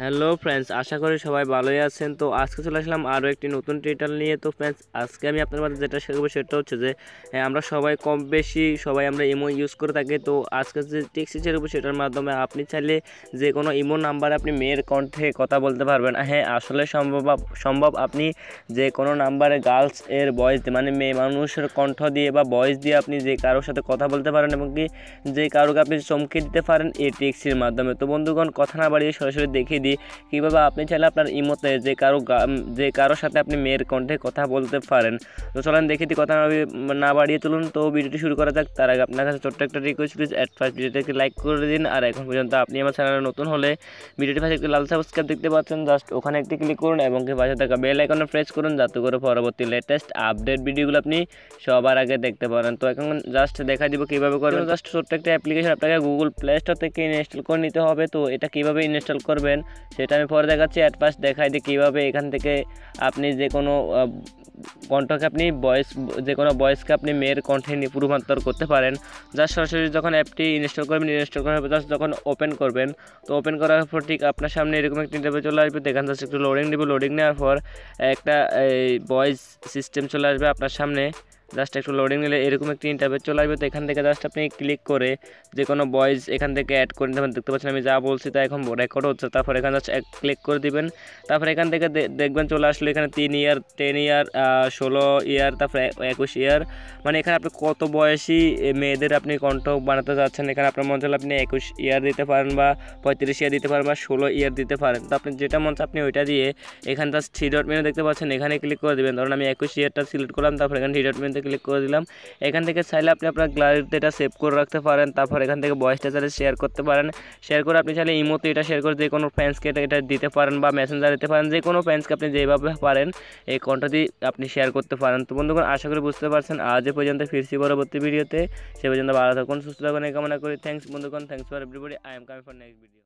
Hello friends, আশা করি সবাই ভালোই আছেন। তো আজকে চলে আসলাম আরও একটি নতুন টিউটোরিয়াল নিয়ে। তো ফ্রেন্ডস, আজকে আমি আপনার মাঝে যেটা শেখাবো সেটা হচ্ছে যে আমরা সবাই কম বেশি সবাই আমরা ইমো ইউজ করে থাকি। তো আজকে যে টিক্সি শেখাবো সেটার মাধ্যমে আপনি চাইলে যে কোনো ইমো নাম্বারে আপনি মেয়ের কণ্ঠে কথা বলতে পারবেন। হ্যাঁ, আসলে সম্ভব আপনি যে কোনো নাম্বারে গার্লস এর ভয়েস মানে মেয়ে মানুষের কণ্ঠ দিয়ে বা ভয়েস দিয়ে আপনি যে কারোর সাথে কথা বলতে পারেন এবং কি যে কারোকে আপনি চমকে দিতে পারেন এই টিক্সির মাধ্যমে। তো বন্ধুগণ, কথা না বাড়িয়ে সরাসরি দেখিয়ে দিই কীভাবে আপনি চাইলে আপনার ইমোতে যে কারোর সাথে আপনি মেয়ের কণ্ঠে কথা বলতে পারেন। তো চলেন দেখে দিই, কথা না বাড়িয়ে চলুন তো ভিডিওটি শুরু করা যাক। তার আগে আপনার কাছে ছোট্ট একটা রিকোয়েস্ট, প্লিজ ফার্স্ট ভিডিওটাকে লাইক করে দিন। আর এখন পর্যন্ত আপনি আমার চ্যানেলে নতুন হলে ভিডিওটি পাশে একটি লাল সাবস্ক্রাইব দেখতে পাচ্ছেন, জাস্ট ওখানে একটি ক্লিক করুন এবং পাশে থাকা বেল আইকনে প্রেস করুন যাতে করে পরবর্তী লেটেস্ট আপডেট ভিডিওগুলো আপনি সবার আগে দেখতে পারেন। তো এখন জাস্ট দেখা দিব কীভাবে করবেন। জাস্ট ছোট্ট একটা অ্যাপ্লিকেশন আপনাকে গুগল প্লে স্টোর থেকে ইনস্টল করে নিতে হবে। তো এটা কীভাবে ইনস্টল করবেন সেটা আমি পরে দেখাচ্ছি। অ্যাট ফার্স্ট দেখাই দিই কীভাবে এখান থেকে আপনি যে কোনো কণ্ঠকে আপনি যে কোনো ভয়েসকে আপনি মেয়ের কণ্ঠে রূপান্তর করতে পারেন। জাস্ট সরাসরি যখন অ্যাপটি ইনস্টল করবেন, ইনস্টল করার পর জাস্ট যখন ওপেন করবেন, তো ওপেন করার পর ঠিক আপনার সামনে এরকম একটা ইন্টারভিউ চলে আসবে। দেখেন জাস্ট একটু লোডিং দেবে, লোডিং নেওয়ার পর একটা ভয়েস সিস্টেম চলে আসবে আপনার সামনে। জাস্ট একটু লোডিং নিলে এরকম একটি ইন্টারভিউ চলে আসবে। তো এখান থেকে জাস্ট আপনি ক্লিক করে যে কোনো ভয়েস এখান থেকে অ্যাড করে নিতে পারেন। দেখতে পাচ্ছেন আমি যা বলছি তা এখন রেকর্ড হচ্ছে। তারপর এখানে জাস্ট ক্লিক করে দিবেন। তারপর এখান থেকে দেখবেন চলে আসলে এখানে 3 ইয়ার, 10 ইয়ার, 16 ইয়ার, তারপরে 21 ইয়ার, মানে এখানে আপনি কত বয়সী মেয়েদের আপনি কণ্ঠ বানাতে যাচ্ছেন। এখানে আপনার মন চাইলে আপনি 21 ইয়ার দিতে পারেন বা 35 ইয়ার দিতে পারেন বা 16 ইয়ার দিতে পারেন। তো আপনি যেটা মন চায় আপনি ওইটা দিয়ে এখানে জাস্ট 3 ডট মেনু দেখতে পাচ্ছেন, এখানে ক্লিক করে দেবেন। ধরুন আমি 21 ইয়ারটা সিলেক্ট করলাম, তারপর এখানে 3 ডট মেনুতে ক্লিক করে দিলাম। এখান থেকে চাইলে আপনি আপনার গ্যালারিতে এটা সেভ করে রাখতে পারেন। তারপর এখান থেকে ভয়েসটা চাইলে শেয়ার করতে পারেন। শেয়ার করে আপনি চাইলে ইমোতে এটা শেয়ার করে যে কোনো ফ্যান্সকে এটা দিতে পারেন বা মেসেঞ্জার দিতে পারেন। যে কোনো ফ্যান্সকে আপনি যেভাবে পারেন এই কণ্ঠটি আপনি শেয়ার করতে পারেন। তো বন্ধুগণ, আশা করি বুঝতে পারছেন। আজ এ পর্যন্ত ফিরছি পরবর্তী ভিডিওতে। সে পর্যন্ত ভালো থাকুন, সুস্থ থাকুন এই কামনা করি। থ্যাংকস বন্ধুগণ, thanks for everybody. I am coming for next video.